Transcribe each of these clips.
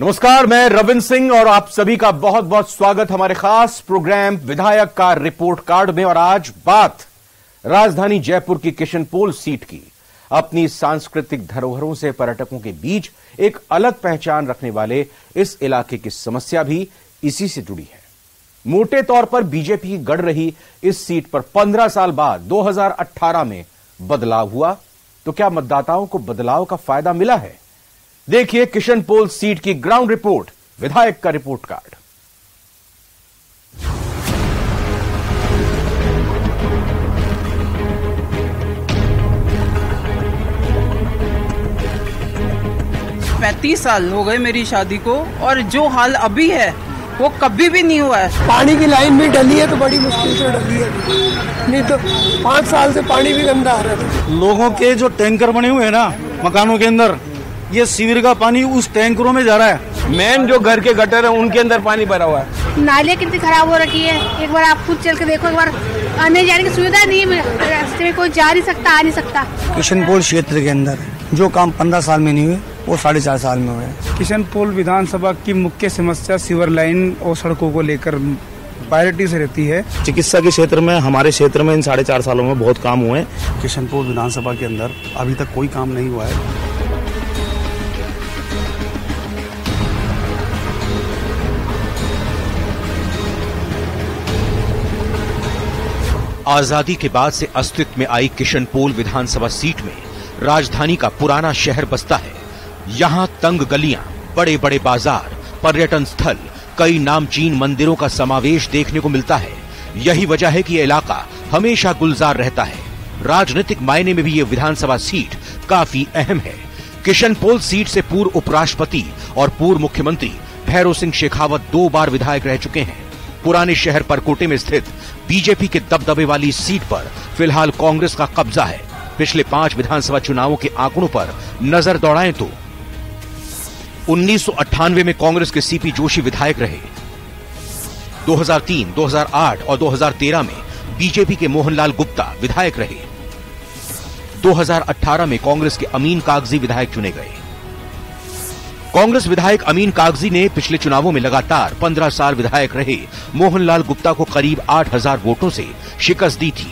नमस्कार, मैं रविंद्र सिंह और आप सभी का बहुत बहुत स्वागत हमारे खास प्रोग्राम विधायक का रिपोर्ट कार्ड में। और आज बात राजधानी जयपुर की किशनपोल सीट की। अपनी सांस्कृतिक धरोहरों से पर्यटकों के बीच एक अलग पहचान रखने वाले इस इलाके की समस्या भी इसी से जुड़ी है। मोटे तौर पर बीजेपी की गढ़ रही इस सीट पर 15 साल बाद 2018 में बदलाव हुआ, तो क्या मतदाताओं को बदलाव का फायदा मिला है? देखिए किशनपोल सीट की ग्राउंड रिपोर्ट, विधायक का रिपोर्ट कार्ड। पैंतीस साल हो गए मेरी शादी को और जो हाल अभी है वो कभी भी नहीं हुआ है। पानी की लाइन भी डली है तो बड़ी मुश्किल से डली है, नहीं तो 5 साल से पानी भी गंदा आ रहा था। लोगों के जो टैंकर बने हुए हैं ना मकानों के अंदर, ये सीवर का पानी उस टैंकरों में जा रहा है। मेन जो घर के गटर है उनके अंदर पानी भरा हुआ है। नालियाँ कितनी खराब हो रखी है, एक बार आप खुद चल के देखो। एक बार आने जाने की सुविधा नहीं है, रास्ते में कोई जा नहीं सकता, आ नहीं सकता। किशनपोल क्षेत्र के अंदर जो काम 15 साल में नहीं हुए वो 4.5 साल में हुए। किशनपोल विधानसभा की मुख्य समस्या सीवर लाइन और सड़कों को लेकर प्रायोरिटी से रहती है। चिकित्सा के क्षेत्र में हमारे क्षेत्र में इन 4.5 सालों में बहुत काम हुए हैं। किशनपोल विधानसभा के अंदर अभी तक कोई काम नहीं हुआ है। आजादी के बाद से अस्तित्व में आई किशनपोल विधानसभा सीट में राजधानी का पुराना शहर बसता है। यहाँ तंग गलियां, बड़े बड़े बाजार, पर्यटन स्थल, कई नामचीन मंदिरों का समावेश देखने को मिलता है। यही वजह है कि यह इलाका हमेशा गुलजार रहता है। राजनीतिक मायने में भी यह विधानसभा सीट काफी अहम है। किशनपोल सीट से पूर्व उपराष्ट्रपति और पूर्व मुख्यमंत्री भैरों सिंह शेखावत 2 बार विधायक रह चुके हैं। पुराने शहर परकोटे में स्थित बीजेपी के दबदबे वाली इस सीट पर फिलहाल कांग्रेस का कब्जा है। पिछले 5 विधानसभा चुनावों के आंकड़ों पर नजर दौड़ाएं तो 1998 में कांग्रेस के सीपी जोशी विधायक रहे। 2003, 2008 और 2013 में बीजेपी के मोहनलाल गुप्ता विधायक रहे। 2018 में कांग्रेस के अमीन कागजी विधायक चुने गए। कांग्रेस विधायक अमीन कागजी ने पिछले चुनावों में लगातार 15 साल विधायक रहे मोहनलाल गुप्ता को करीब 8000 वोटों से शिकस्त दी थी।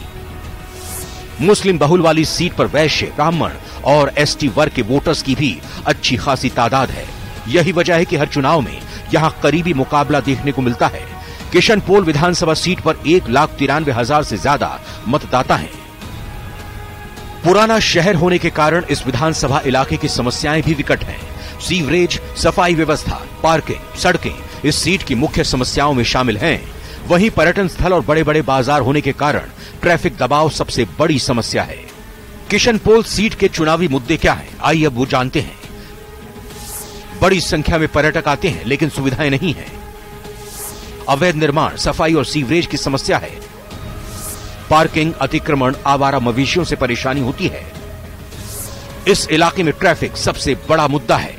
मुस्लिम बहुल वाली सीट पर वैश्य, ब्राह्मण और एसटी वर्ग के वोटर्स की भी अच्छी खासी तादाद है। यही वजह है कि हर चुनाव में यहां करीबी मुकाबला देखने को मिलता है। किशनपोल विधानसभा सीट पर 1,93,000 से ज्यादा मतदाता हैं। पुराना शहर होने के कारण इस विधानसभा इलाके की समस्याएं भी विकट हैं। सीवरेज, सफाई व्यवस्था, पार्किंग, सड़कें इस सीट की मुख्य समस्याओं में शामिल हैं। वहीं पर्यटन स्थल और बड़े बड़े बाजार होने के कारण ट्रैफिक दबाव सबसे बड़ी समस्या है। किशनपोल सीट के चुनावी मुद्दे क्या हैं? आइए अब वो जानते हैं। बड़ी संख्या में पर्यटक आते हैं लेकिन सुविधाएं नहीं है। अवैध निर्माण, सफाई और सीवरेज की समस्या है। पार्किंग, अतिक्रमण, आवारा मवेशियों से परेशानी होती है। इस इलाके में ट्रैफिक सबसे बड़ा मुद्दा है।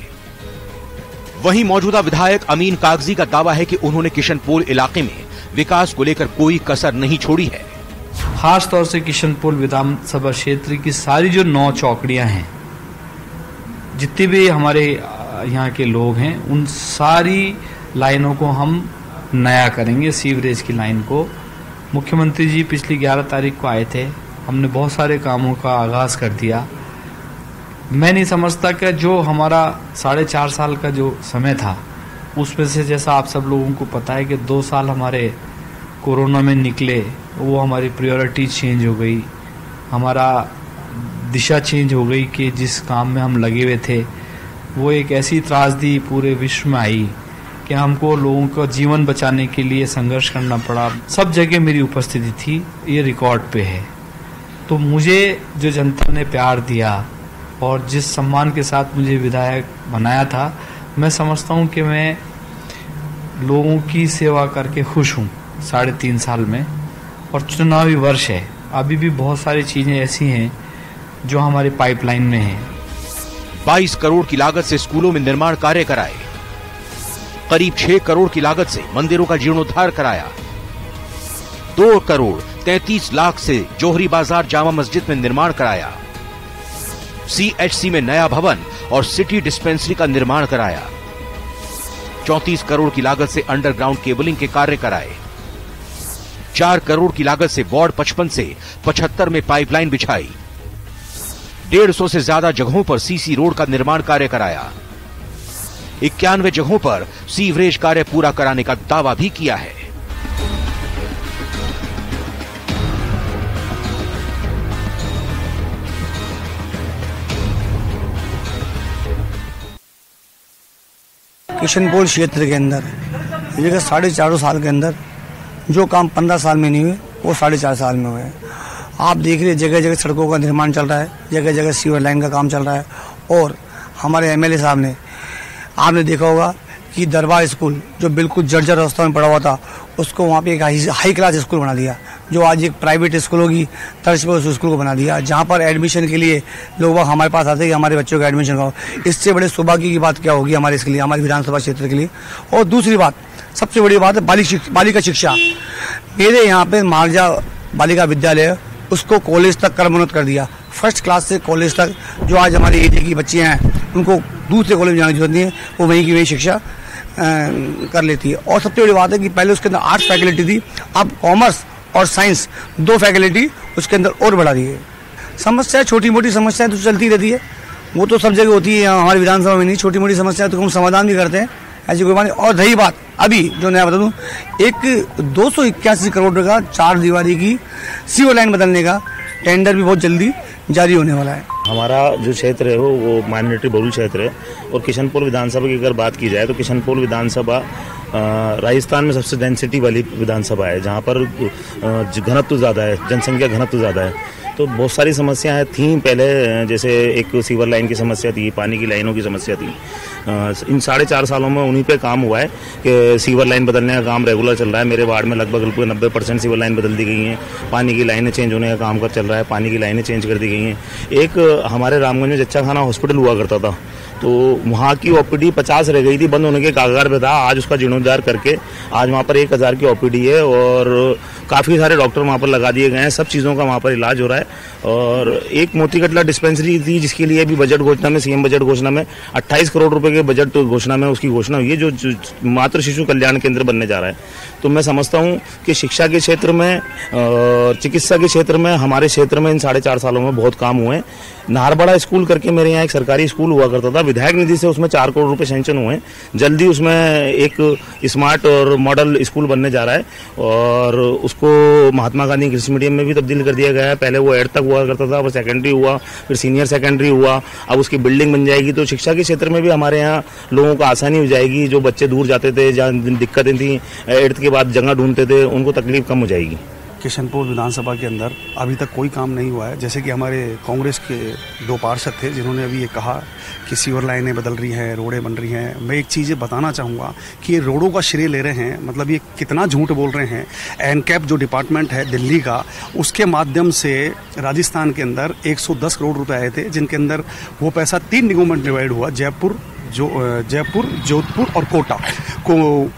वहीं मौजूदा विधायक अमीन कागजी का दावा है कि उन्होंने किशनपोल इलाके में विकास को लेकर कोई कसर नहीं छोड़ी है। खास तौर से किशनपोल विधानसभा क्षेत्र की सारी जो 9 चौकड़ियां हैं, जितने भी हमारे यहाँ के लोग हैं, उन सारी लाइनों को हम नया करेंगे। सीवरेज की लाइन को मुख्यमंत्री जी पिछली 11 तारीख को आए थे। हमने बहुत सारे कामों का आगाज कर दिया। मैं नहीं समझता कि जो हमारा 4.5 साल का जो समय था उसमें से, जैसा आप सब लोगों को पता है कि 2 साल हमारे कोरोना में निकले, वो हमारी प्रायोरिटी चेंज हो गई, हमारा दिशा चेंज हो गई कि जिस काम में हम लगे हुए थे वो एक ऐसी त्रासदी पूरे विश्व में आई कि हमको लोगों का जीवन बचाने के लिए संघर्ष करना पड़ा। सब जगह मेरी उपस्थिति थी, ये रिकॉर्ड पे है। तो मुझे जो जनता ने प्यार दिया और जिस सम्मान के साथ मुझे विधायक बनाया था, मैं समझता हूँ कि मैं लोगों की सेवा करके खुश हूँ 3.5 साल में। और चुनावी वर्ष है, अभी भी बहुत सारी चीजें ऐसी हैं जो हमारी पाइपलाइन में हैं। 22 करोड़ की लागत से स्कूलों में निर्माण कार्य कराए। करीब 6 करोड़ की लागत से मंदिरों का जीर्णोद्धार कराया। 2 करोड़ 33 लाख से जोहरी बाजार जामा मस्जिद में निर्माण कराया। सीएचसी में नया भवन और सिटी डिस्पेंसरी का निर्माण कराया। 34 करोड़ की लागत से अंडरग्राउंड केबलिंग के कार्य कराए। 4 करोड़ की लागत से वार्ड 55 से 75 में पाइपलाइन बिछाई। 150 से ज्यादा जगहों पर सीसी रोड का निर्माण कार्य कराया। 91 जगहों पर सीवरेज कार्य पूरा कराने का दावा भी किया है। किशनपोल क्षेत्र के अंदर ये 450 साल के अंदर जो काम 15 साल में नहीं हुए वो 4.5 साल में हुए। आप देख रहे जगह जगह सड़कों का निर्माण चल रहा है, जगह जगह सीवर लाइन का काम चल रहा है। और हमारे एमएलए साहब ने, आपने देखा होगा कि दरबार स्कूल जो बिल्कुल जर्जर अवस्था में पड़ा हुआ था, उसको वहाँ पे एक हाई क्लास स्कूल बना दिया, जो आज एक प्राइवेट स्कूल होगी तर्ज पर उस स्कूल को बना दिया, जहाँ पर एडमिशन के लिए लोग हमारे पास आते हैं कि हमारे बच्चों का एडमिशन कराओ। इससे बड़े सौभाग्य की बात क्या होगी हमारे इसके लिए, हमारे विधानसभा क्षेत्र के लिए। और दूसरी बात, सबसे बड़ी बात है बालिका शिक्षा। मेरे यहाँ पे महाराजा बालिका विद्यालय, उसको कॉलेज तक क्रमोन्नत कर दिया, फर्स्ट क्लास से कॉलेज तक। जो आज हमारे एरिया की बच्चियाँ हैं उनको दूसरे कॉलेज में जाने की जरूरत नहीं है, वो वहीं की वही शिक्षा कर लेती है। और सबसे बड़ी बात है कि पहले उसके अंदर आर्ट्स फैकल्टी थी, अब कॉमर्स और साइंस 2 फैकल्टी उसके अंदर और बढ़ा दी है। समस्या छोटी मोटी समस्याएं तो चलती रहती है, वो तो सब जगह होती है, हमारी विधानसभा में नहीं। छोटी मोटी समस्याएं तो हम समाधान भी करते हैं, ऐसी कोई बात नहीं। और रही बात अभी जो नया बता दूं, एक 281 करोड़ का 4 दीवारी की सीवर लाइन बदलने का टेंडर भी बहुत जल्दी जारी होने वाला है। हमारा जो क्षेत्र है वो माइनॉरिटी बहुल क्षेत्र है। और किशनपोल विधानसभा की अगर बात की जाए तो किशनपोल विधानसभा राजस्थान में सबसे डेंसिटी वाली विधानसभा है, जहाँ पर घनत्व ज़्यादा है, जनसंख्या घनत्व ज़्यादा है। तो बहुत सारी समस्याएं थीं पहले, जैसे एक सीवर लाइन की समस्या थी, पानी की लाइनों की समस्या थी। इन 4.5 सालों में उन्हीं पे काम हुआ है कि सीवर लाइन बदलने का काम रेगुलर चल रहा है। मेरे वार्ड में लगभग 90% सीवर लाइन बदल दी गई हैं। पानी की लाइनें चेंज होने का काम कर चल रहा है, पानी की लाइनें चेंज कर दी गई हैं। एक हमारे रामगंज में जच्चा खाना हॉस्पिटल हुआ करता था, तो वहाँ की ओपीडी 50 रह गई थी, बंद होने के कागार पे था। आज उसका जीर्णोद्धार करके आज वहाँ पर 1000 की ओपीडी है और काफ़ी सारे डॉक्टर वहाँ पर लगा दिए गए हैं। सब चीज़ों का वहाँ पर इलाज हो रहा है। और एक मोतीकटला डिस्पेंसरी थी, जिसके लिए भी बजट घोषणा में, सीएम बजट घोषणा में 28 करोड़ रुपए के बजट घोषणा में उसकी घोषणा हुई है, जो मातृ शिशु कल्याण केंद्र बनने जा रहा है। तो मैं समझता हूँ कि शिक्षा के क्षेत्र में, चिकित्सा के क्षेत्र में, हमारे क्षेत्र में इन 4.5 सालों में बहुत काम हुए हैं। नारबड़ा स्कूल करके मेरे यहाँ एक सरकारी स्कूल हुआ करता था, विधायक निधि से उसमें 4 करोड़ रुपए सैंक्शन हुए हैं। जल्दी उसमें एक स्मार्ट और मॉडल स्कूल बनने जा रहा है और उसको महात्मा गांधी इंग्लिश मीडियम में भी तब्दील कर दिया गया है। पहले वो 8 तक हुआ करता था, फिर सेकेंडरी हुआ, फिर सीनियर सेकेंडरी हुआ, अब उसकी बिल्डिंग बन जाएगी। तो शिक्षा के क्षेत्र में भी हमारे यहाँ लोगों को आसानी हो जाएगी। जो बच्चे दूर जाते थे, जहाँ दिक्कतें थी, 8th के बाद जगह ढूंढते थे, उनको तकलीफ कम हो जाएगी। किशनपोल विधानसभा के अंदर अभी तक कोई काम नहीं हुआ है। जैसे कि हमारे कांग्रेस के 2 पार्षद थे जिन्होंने अभी ये कहा कि सीवर लाइनें बदल रही हैं, रोडें बन रही हैं। मैं एक चीज़ बताना चाहूँगा कि ये रोडों का श्रेय ले रहे हैं, मतलब ये कितना झूठ बोल रहे हैं। एनकैप जो डिपार्टमेंट है दिल्ली का, उसके माध्यम से राजस्थान के अंदर 110 करोड़ रुपए आए थे, जिनके अंदर वो पैसा 3 निगमों में डिवाइड हुआ, जयपुर, जोधपुर और कोटा को।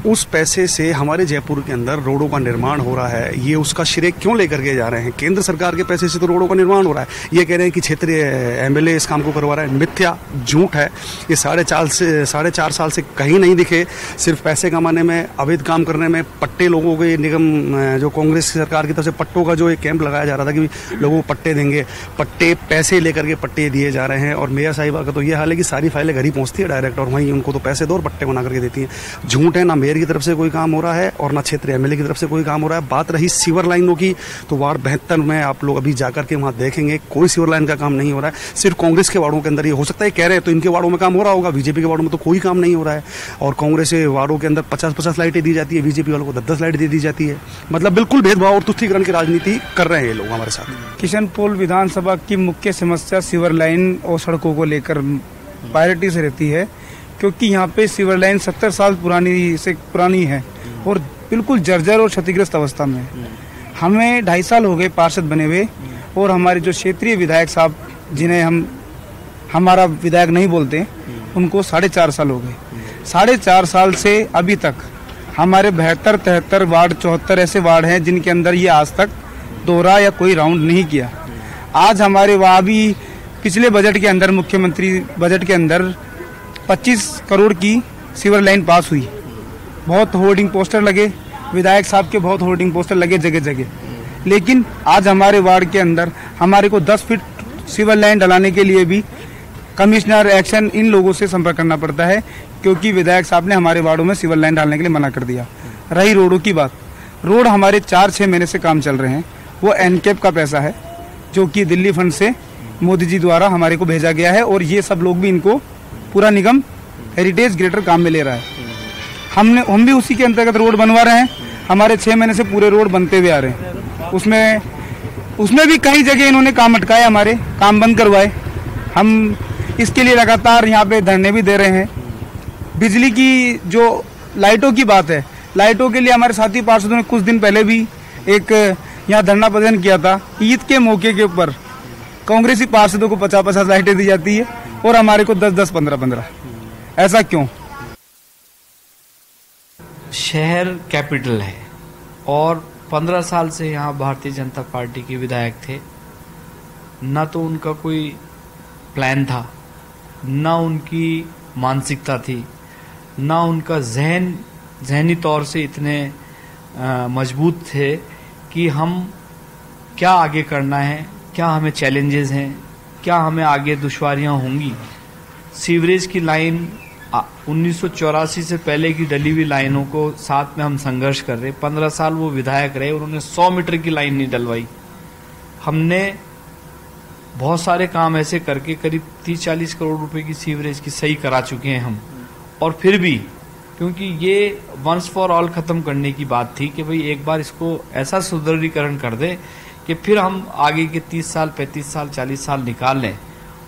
उस पैसे से हमारे जयपुर के अंदर रोडों का निर्माण हो रहा है। ये उसका श्रेय क्यों लेकर के जा रहे हैं? केंद्र सरकार के पैसे से तो रोडों का निर्माण हो रहा है। ये कह रहे हैं कि क्षेत्रीय एमएलए इस काम को करवा रहा है। मिथ्या, झूठ है। ये 4.5 साल से कहीं नहीं दिखे। सिर्फ पैसे कमाने में, अवैध काम करने में, पट्टे लोगों के निगम, जो कांग्रेस की सरकार की तरफ से पट्टों का जो एक कैंप लगाया जा रहा था कि लोगों को पट्टे देंगे, पट्टे पैसे लेकर के पट्टे दिए जा रहे हैं। और मेयर साहिबा का तो ये हाल है कि सारी फाइलें घर ही पहुंचती है डायरेक्ट, और वहीं उनको तो पैसे दो और पट्टे बना करके देती हैं। झूठ है, ना मेयर की तरफ से कोई काम हो रहा है और ना क्षेत्रीय एमएलए की तरफ से कोई काम हो रहा है। बात रही सीवर लाइनों की, तो वार्ड 72 में आप लोग अभी जाकर के वहां देखेंगे कोई सीवर लाइन का काम नहीं हो रहा है। सिर्फ कांग्रेस के वार्डों के अंदर ये हो सकता है, कह रहे हैं तो इनके वार्डों में काम हो रहा होगा, बीजेपी के वार्डों में तो कोई काम नहीं हो रहा है। और कांग्रेस के वार्डों के अंदर 50-50 लाइटें दी जाती है, बीजेपी वालों को 10-10 लाइट दे दी जाती है। मतलब बिल्कुल भेदभाव और तुष्टीकरण की राजनीति कर रहे हैं ये लोग हमारे साथ। किशनपोल विधानसभा की मुख्य समस्या सीवर लाइन और सड़कों को लेकर प्रायोरिटी से रहती है, क्योंकि यहाँ पे सीवर लाइन 70 साल पुरानी है और बिल्कुल जर्जर और क्षतिग्रस्त अवस्था में है। हमें 2.5 साल हो गए पार्षद बने हुए, और हमारे जो क्षेत्रीय विधायक साहब, जिन्हें हम हमारा विधायक नहीं बोलते, उनको 4.5 साल हो गए। 4.5 साल से अभी तक हमारे 72, 73 वार्ड, 74 ऐसे वार्ड हैं जिनके अंदर ये आज तक दोहरा या कोई राउंड नहीं किया। आज हमारे वहाँ भी पिछले बजट के अंदर, मुख्यमंत्री बजट के अंदर 25 करोड़ की सीवर लाइन पास हुई। बहुत होर्डिंग पोस्टर लगे, विधायक साहब के बहुत होर्डिंग पोस्टर लगे जगह जगह, लेकिन आज हमारे वार्ड के अंदर हमारे को 10 फीट सीवर लाइन डलाने के लिए भी कमिश्नर एक्शन इन लोगों से संपर्क करना पड़ता है, क्योंकि विधायक साहब ने हमारे वार्डों में सीवर लाइन डालने के लिए मना कर दिया। रही रोडों की बात, रोड हमारे 4-6 महीने से काम चल रहे हैं। वो एनकेप का पैसा है जो कि दिल्ली फंड से मोदी जी द्वारा हमारे को भेजा गया है, और ये सब लोग भी इनको पूरा निगम हेरिटेज ग्रेटर काम में ले रहा है। हम भी उसी के अंतर्गत रोड बनवा रहे हैं। हमारे 6 महीने से पूरे रोड बनते हुए आ रहे हैं। उसमें भी कई जगह इन्होंने काम अटकाए, हमारे काम बंद करवाए। हम इसके लिए लगातार यहाँ पे धरने भी दे रहे हैं। बिजली की जो लाइटों की बात है, लाइटों के लिए हमारे साथी पार्षदों ने कुछ दिन पहले भी एक यहाँ धरना प्रदर्शन किया था। ईद के मौके के ऊपर कांग्रेसी पार्षदों को 50-50 लाइटें दी जाती है और हमारे को 10-10, 15-15। ऐसा क्यों? शहर कैपिटल है और 15 साल से यहाँ भारतीय जनता पार्टी के विधायक थे। न तो उनका कोई प्लान था, न उनकी मानसिकता थी, न उनका जहनी तौर से इतने मजबूत थे कि हम क्या आगे करना है, क्या हमें चैलेंजेस हैं, क्या हमें आगे दुश्वारियां होंगी। सीवरेज की लाइन 1984 से पहले की डली हुई लाइनों को साथ में हम संघर्ष कर रहे। 15 साल वो विधायक रहे, उन्होंने 100 मीटर की लाइन नहीं डलवाई। हमने बहुत सारे काम ऐसे करके करीब 30-40 करोड़ रुपए की सीवरेज की सही करा चुके हैं हम। और फिर भी क्योंकि ये वंस फॉर ऑल खत्म करने की बात थी कि भाई एक बार इसको ऐसा सुदृढ़ीकरण कर दे कि फिर हम आगे के 30 साल, 35 साल, 40 साल निकाल लें।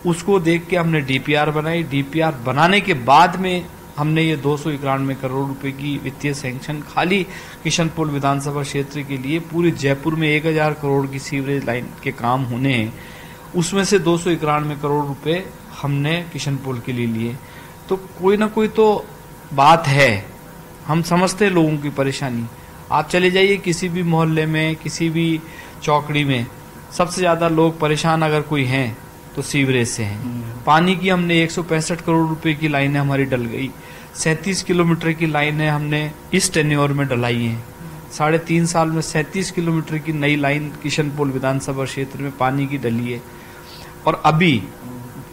उसको देख के हमने डीपीआर बनाई। डीपीआर बनाने के बाद में हमने ये 291 करोड़ रुपए की वित्तीय सैंक्शन खाली किशनपुर विधानसभा क्षेत्र के लिए, पूरे जयपुर में 1000 करोड़ की सीवरेज लाइन के काम होने हैं, उसमें से 291 करोड़ रुपए हमने किशनपुर के लिए लिए। तो कोई ना कोई तो बात है, हम समझते हैं लोगों की परेशानी। आप चले जाइए किसी भी मोहल्ले में, किसी भी चौकड़ी में, सबसे ज्यादा लोग परेशान अगर कोई हैं तो सीवरेज से हैं। पानी की हमने 165 करोड़ रुपए की लाइनें हमारी डल गई। 37 किलोमीटर की लाइनें हमने इस टेन्योर में डलाई हैं। 3.5 साल में 37 किलोमीटर की नई लाइन किशनपुर विधानसभा क्षेत्र में पानी की डली है। और अभी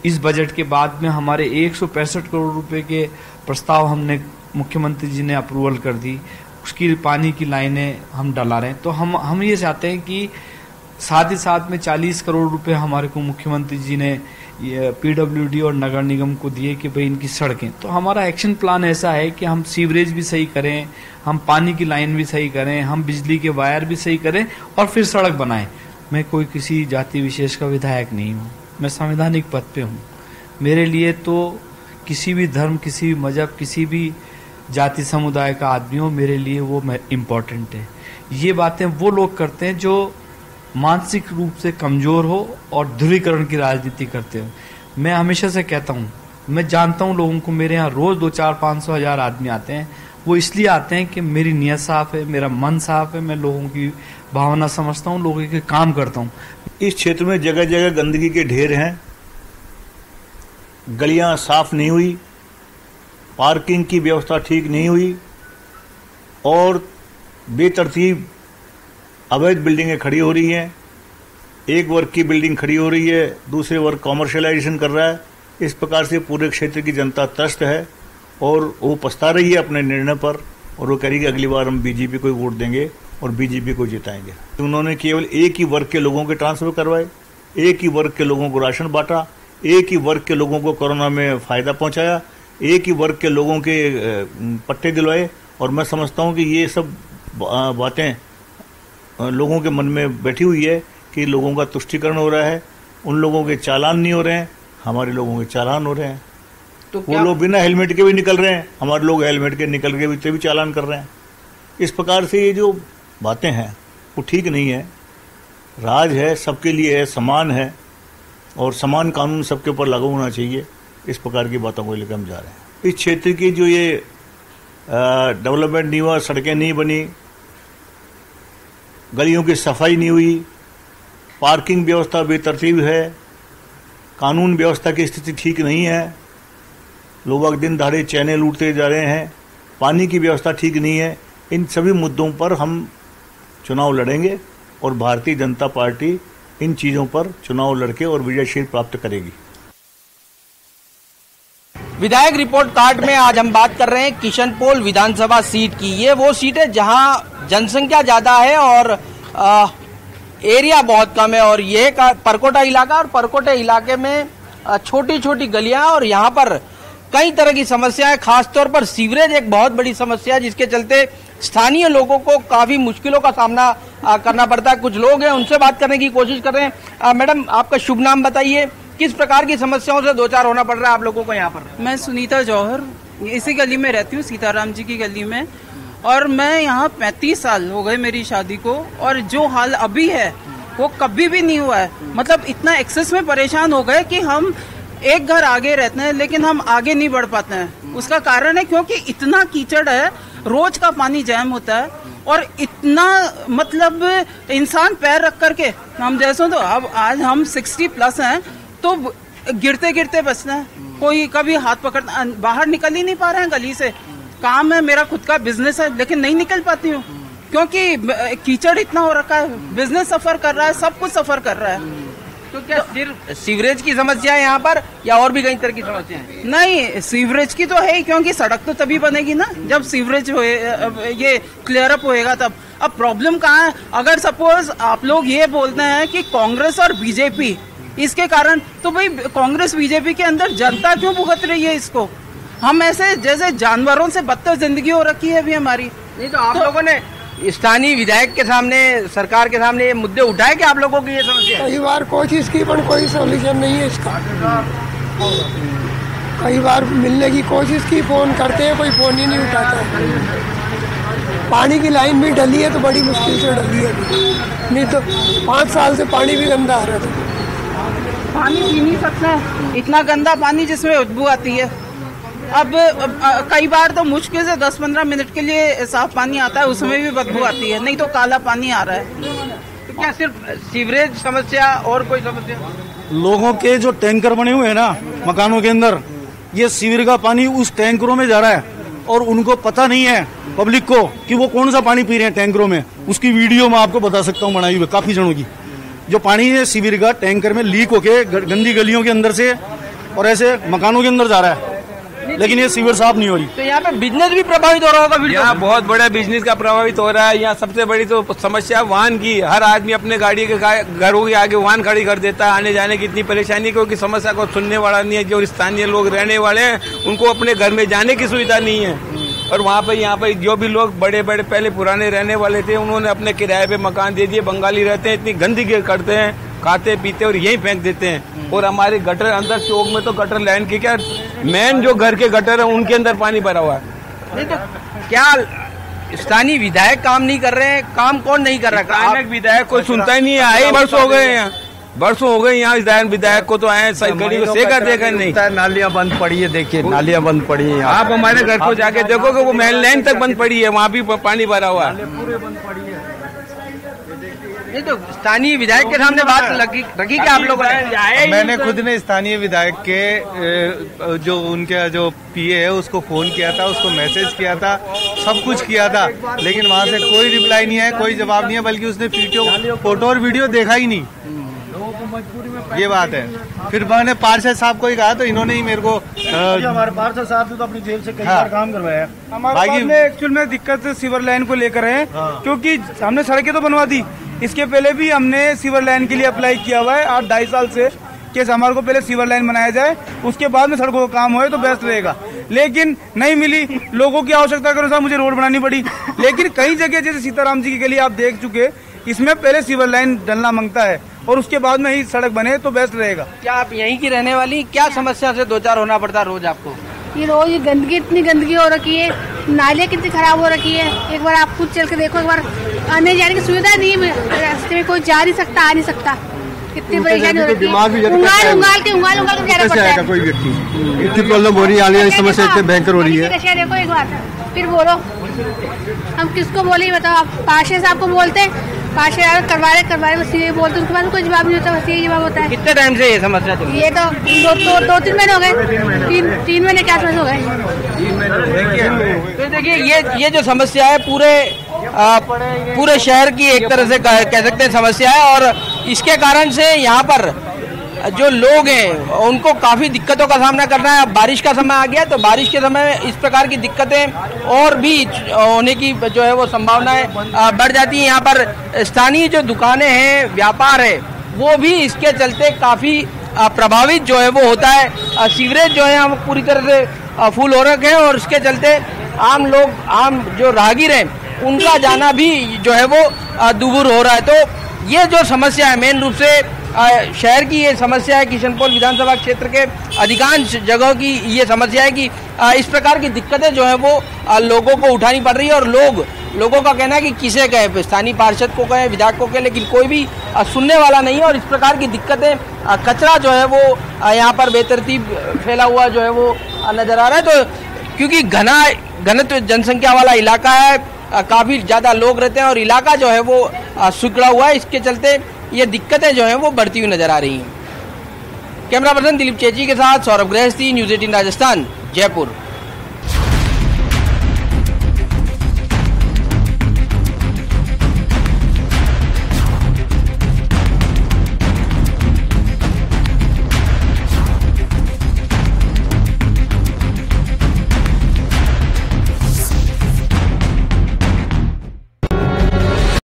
इस बजट के बाद में हमारे 165 करोड़ रुपए के प्रस्ताव हमने मुख्यमंत्री जी ने अप्रूवल कर दी, उसकी पानी की लाइनें हम डला रहे हैं। तो हम ये चाहते हैं कि साथ ही साथ में 40 करोड़ रुपए हमारे को मुख्यमंत्री जी ने पीडब्ल्यूडी और नगर निगम को दिए कि भाई इनकी सड़कें। तो हमारा एक्शन प्लान ऐसा है कि हम सीवरेज भी सही करें, हम पानी की लाइन भी सही करें, हम बिजली के वायर भी सही करें और फिर सड़क बनाएं। मैं कोई किसी जाति विशेष का विधायक नहीं हूँ, मैं संवैधानिक पद पे हूँ। मेरे लिए तो किसी भी धर्म, किसी भी मजहब, किसी भी जाति समुदाय का आदमी हो, मेरे लिए वो इम्पोर्टेंट है। ये बातें वो लोग करते हैं जो मानसिक रूप से कमजोर हो और ध्रुवीकरण की राजनीति करते हो। मैं हमेशा से कहता हूँ, मैं जानता हूँ लोगों को, मेरे यहाँ रोज 2, 4, 500, 1000 आदमी आते हैं। वो इसलिए आते हैं कि मेरी नीयत साफ है, मेरा मन साफ है, मैं लोगों की भावना समझता हूँ, लोगों के काम करता हूँ। इस क्षेत्र में जगह जगह गंदगी के ढेर हैं, गलियां साफ नहीं हुई, पार्किंग की व्यवस्था ठीक नहीं हुई और बेतरतीब अवैध बिल्डिंगें खड़ी हो रही हैं। एक वर्ग की बिल्डिंग खड़ी हो रही है, दूसरे वर्ग कॉमर्शियलाइजेशन कर रहा है। इस प्रकार से पूरे क्षेत्र की जनता त्रस्त है और वो पछता रही है अपने निर्णय पर और वो कह रही है अगली बार हम बीजेपी को वोट देंगे और बीजेपी को जिताएंगे। उन्होंने केवल एक ही वर्ग के लोगों के ट्रांसफर करवाए, एक ही वर्ग के लोगों को राशन बांटा, एक ही वर्ग के लोगों को कोरोना में फायदा पहुंचाया, एक ही वर्ग के लोगों के पट्टे दिलवाए। और मैं समझता हूं कि ये सब बातें लोगों के मन में बैठी हुई है कि लोगों का तुष्टीकरण हो रहा है, उन लोगों के चालान नहीं हो रहे हैं, हमारे लोगों के चालान हो रहे हैं। तो वो लोग बिना हेलमेट के भी निकल रहे हैं, हमारे लोग हेलमेट के निकल के भी चालान कर रहे हैं। इस प्रकार से ये जो बातें हैं वो ठीक नहीं है। राज है, सबके लिए है, समान है और समान कानून सबके ऊपर लागू होना चाहिए। इस प्रकार की बातों को लेकर हम जा रहे हैं। इस क्षेत्र की जो ये डेवलपमेंट नहीं हुआ, सड़कें नहीं बनी, गलियों की सफाई नहीं हुई, पार्किंग व्यवस्था बेतरतीब है, कानून व्यवस्था की स्थिति ठीक नहीं है, लोग दिन दहाड़े चैने लूटते जा रहे हैं, पानी की व्यवस्था ठीक नहीं है। इन सभी मुद्दों पर हम चुनाव लड़ेंगे और भारतीय जनता पार्टी इन चीजों पर चुनाव लड़के और विजयशील प्राप्त करेगी। विधायक रिपोर्ट कार्ड में आज हम बात कर रहे हैं किशनपोल विधानसभा सीट की। ये वो सीट है जहां जनसंख्या ज्यादा है और एरिया बहुत कम है, और ये परकोटा इलाका, और परकोटा इलाके में छोटी छोटी गलियां और यहाँ पर कई तरह की समस्याएं, खासतौर पर सीवरेज एक बहुत बड़ी समस्या है, जिसके चलते स्थानीय लोगों को काफी मुश्किलों का सामना करना पड़ता है। कुछ लोग हैं, उनसे बात करने की कोशिश कर रहे हैं। मैडम, आपका शुभ नाम बताइए, किस प्रकार की समस्याओं से दो चार होना पड़ रहा है आप लोगों को यहाँ पर? मैं सुनीता जौहर, इसी गली में रहती हूँ, सीताराम जी की गली में, और मैं यहाँ 35 साल हो गए मेरी शादी को, और जो हाल अभी है वो कभी भी नहीं हुआ है। मतलब इतना एक्सेस में परेशान हो गए कि हम एक घर आगे रहते हैं लेकिन हम आगे नहीं बढ़ पाते हैं। उसका कारण है क्योंकि इतना कीचड़ है, रोज का पानी जैम होता है, और इतना मतलब इंसान पैर रख करके, हम जैसे तो अब आज हम 60+ हैं तो गिरते गिरते बचना है, कोई कभी हाथ पकड़ना, बाहर निकल ही नहीं पा रहे हैं गली से। काम है, मेरा खुद का बिजनेस है, लेकिन नहीं निकल पाती हूँ क्योंकि कीचड़ इतना हो रखा है, बिजनेस सफर कर रहा है, सब कुछ सफर कर रहा है। तो क्या सिर्फ सीवरेज की समस्या है यहाँ पर, या और भी कई तरह की समस्या है? नहीं, सीवरेज की तो है ही, क्योंकि सड़क तो तभी बनेगी ना जब सीवरेज ये क्लियर अप होएगा तब। अब प्रॉब्लम कहाँ है? अगर सपोज आप लोग ये बोलते हैं कि कांग्रेस और बीजेपी इसके कारण, तो भाई कांग्रेस बीजेपी के अंदर जनता क्यों भुगत रही है इसको? हम ऐसे जैसे जानवरों से बदतर जिंदगी हो रखी है अभी हमारी। नहीं तो आप लोगों ने स्थानीय विधायक के सामने, सरकार के सामने ये मुद्दे उठाए कि आप लोगों की ये समस्या? कई बार कोशिश की पर कोई सोल्यूशन नहीं है इसका। कई बार मिलने की कोशिश की, फोन करते हैं, कोई फोन ही नहीं उठाता। पानी की लाइन भी डली है तो बड़ी मुश्किल से डली है, नहीं तो 5 साल से पानी भी गंदा आ रहा था। पानी पी नहीं सकते हैं, इतना गंदा पानी जिसमें बदबू आती है। अब कई बार तो मुश्किल से 10-15 मिनट के लिए साफ पानी आता है, उसमें भी बदबू आती है, नहीं तो काला पानी आ रहा है। तो क्या सिर्फ सीवरेज समस्या और कोई समस्या? लोगों के जो टैंकर बने हुए हैं ना मकानों के अंदर, ये सीवर का पानी उस टैंकरों में जा रहा है और उनको पता नहीं है पब्लिक को कि वो कौन सा पानी पी रहे हैं टैंकरों में। उसकी वीडियो मैं आपको बता सकता हूँ बनाई हुई काफी जनों की। जो पानी है सीवर का टैंकर में लीक होके गंदी गलियों के अंदर से और ऐसे मकानों के अंदर जा रहा है, लेकिन ये सीवर साफ नहीं हो रही। तो यहाँ पे बिजनेस भी प्रभावित हो रहा होगा? यहाँ बहुत बड़ा बिजनेस का प्रभावित हो रहा है। यहाँ सबसे बड़ी तो समस्या वाहन की, हर आदमी अपने गाड़ी के घरों के आगे वाहन खड़ी कर देता है। आने जाने की इतनी परेशानी, क्योंकि समस्या को सुनने वाला नहीं है। जो स्थानीय लोग रहने वाले हैं उनको अपने घर में जाने की सुविधा नहीं है, और वहाँ पे यहाँ पे जो भी लोग बड़े बड़े पहले पुराने रहने वाले थे उन्होंने अपने किराए पे मकान दे दिए। बंगाली रहते हैं, इतनी गंदगी करते हैं, खाते पीते और यहीं फेंक देते हैं। और हमारे गटर अंदर चौक में तो गटर लाइन की क्या, मेन जो घर के गटर है उनके अंदर पानी भरा हुआ है। नहीं तो क्या स्थानीय विधायक काम नहीं कर रहे हैं? काम कौन नहीं कर रहा? विधायक कोई सुनता ही नहीं है। आए वर्ष हो गए यहाँ, वर्षों हो गए यहाँ विधायक को तो आए गली को सेका देगा नहीं। नालियां बंद पड़ी है, देखिए नालियां बंद पड़ी है। आप हमारे घर को जाके देखोगे वो मेन लाइन तक बंद पड़ी है, वहाँ भी पानी भरा हुआ है। पूरे बंद पड़ी है। नहीं तो स्थानीय विधायक के सामने बात रखी क्या आप लोगों ने? मैंने खुद ने स्थानीय विधायक के जो उनके जो पीए है उसको फोन किया था, उसको मैसेज किया था, सब कुछ किया था, लेकिन वहाँ से कोई रिप्लाई नहीं है, कोई जवाब नहीं है, बल्कि उसने फोटो और वीडियो देखा ही नहीं। ये बात है। फिर मैंने पार्षद साहब को ही कहा तो इन्होंने ही मेरे को हमारे पार्षद साहब ने तो अपनी जेब से कई बार काम करवाया। हमारे एक्चुअल में दिक्कत सीवर लाइन को लेकर है, क्योंकि हमने सड़कें तो बनवा दी, इसके पहले भी हमने सीवर लाइन के लिए अप्लाई किया हुआ है 8-2.5 साल से कि हमारे को पहले सीवर लाइन बनाया जाए, उसके बाद में सड़कों का काम होए तो बेस्ट रहेगा, लेकिन नहीं मिली। लोगों की आवश्यकता के अनुसार मुझे रोड बनानी पड़ी, लेकिन कई जगह जैसे सीताराम जी की गली आप देख चुके, इसमें पहले सीवर लाइन डलना मांगता है और उसके बाद में ही सड़क बने तो बेस्ट रहेगा। क्या आप यहीं की रहने वाली, क्या समस्या से दो चार होना पड़ता रोज आपको? ये रोज गंदगी, इतनी गंदगी हो रखी है, नालियाँ कितनी खराब हो रखी है। एक बार आप खुद चल के देखो, एक बार आने जाने की सुविधा नहीं है, रास्ते में कोई जा नहीं सकता, आ नहीं सकता, कितनी परेशानी हो रही है। उंगाल के जाना पड़ता है कोई व्यक्ति, इतनी प्रॉब्लम हो रही है, आने की समस्या इतनी भयंकर हो रही है। देखो एक बार फिर बोलो, हम किसको बोले बताओ? आप पार्षद साहब को बोलते हैं, 5 हजार करवा रहे बस ये बोलते उसके बाद कोई जवाब नहीं होता, बस यही जवाब होता है। कितने टाइम से ये समस्या चल रही है? ये तो 2-3 महीने हो गए, 3 महीने के आसपास हो गए। तो देखिए ये जो समस्या है पूरे शहर की एक तरह से कह सकते हैं समस्या है, और इसके कारण से यहाँ पर जो लोग हैं उनको काफी दिक्कतों का सामना करना है। अब बारिश का समय आ गया तो बारिश के समय इस प्रकार की दिक्कतें और भी होने की जो है वो संभावनाएं बढ़ जाती है। यहाँ पर स्थानीय जो दुकानें हैं, व्यापार है, वो भी इसके चलते काफी प्रभावित जो है वो होता है। सीवरेज जो है हम पूरी तरह से फुल हो रखे हैं और इसके चलते आम जो राहगीर हैं उनका जाना भी जो है वो दूभर हो रहा है। तो ये जो समस्या है मेन रूप से शहर की ये समस्या है, किशनपोल विधानसभा क्षेत्र के अधिकांश जगहों की ये समस्या है कि इस प्रकार की दिक्कतें जो है वो लोगों को उठानी पड़ रही है, और लोगों का कहना है कि किसे कहे, स्थानीय पार्षद को कहे, विधायक को कहे, लेकिन कोई भी सुनने वाला नहीं है। और इस प्रकार की दिक्कतें, कचरा जो है वो यहाँ पर बेतरतीब फैला हुआ जो है वो नजर आ रहा है। तो क्योंकि घनत्व जनसंख्या वाला इलाका है, काफी ज्यादा लोग रहते हैं और इलाका जो है वो सिकुड़ा हुआ है, इसके चलते ये दिक्कतें जो हैं वो बढ़ती हुई नजर आ रही हैं। कैमरा पर्सन दिलीप चेची के साथ सौरभ गृहस्थी, न्यूज़ 18 राजस्थान, जयपुर।